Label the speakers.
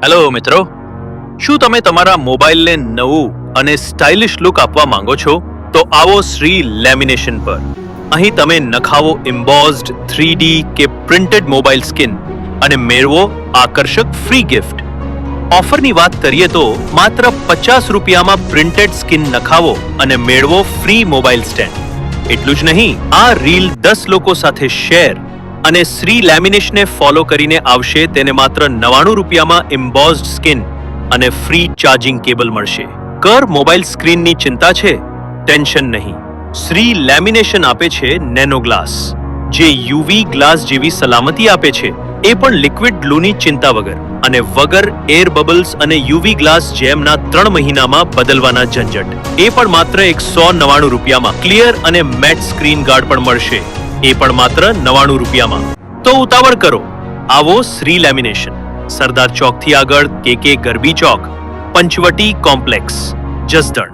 Speaker 1: Hello મિત્રો, શું તમે તમારા મોબાઈલને નવું અને સ્ટાઇલિશ લુક આપવા માંગો છો? તો આવો શ્રી લેમિનેશન પર. અહીં તમે નખાવો એમ્બોઝ્ડ 3D કે પ્રિન્ટેડ મોબાઈલ સ્કિન અને મેળવો આકર્ષક ફ્રી ગિફ્ટ. ઓફરની વાત કરીએ તો માત્ર 50 રૂપિયામાં પ્રિન્ટેડ સ્કિન નખાવો અને મેળવો ફ્રી મોબાઈલ સ્ટેન્ડ. એટલું જ નહીં, આ રીલ 10 લોકો સાથે શેર અને શ્રી લેમિનેશનને ફોલો કરીને આવશે તેને માત્ર 99 રૂપિયામાં એમ્બોઝ્ડ સ્કિન અને ફ્રી ચાર્જિંગ કેબલ મળશે. કર મોબાઈલ સ્ક્રીનની ચિંતા છે? ટેન્શન નહીં. શ્રી લેમિનેશન આપે છે નેનો ગ્લાસ, જે યુવી ગ્લાસ જેવી સલામતી આપે છે, એ પણ લિક્વિડ ગ્લુની ચિંતા વગર અને વગર એર બબલ્સ અને યુવી ગ્લાસ જેમના 3 મહિનામાં બદલવાના ઝંઝટ. એ પણ માત્ર 199 રૂપિયામાં. ક્લિયર અને મેટ સ્ક્રીન ગાર્ડ પણ મળશે, એ પણ માત્ર 99 રૂપિયામાં. તો ઉતાવળ કરો, આવો શ્રી લેમિનેશન, સરદાર ચોકથી આગળ KK ગરબી ચોક, પંચવટી કોમ્પ્લેક્સ, જસદણ.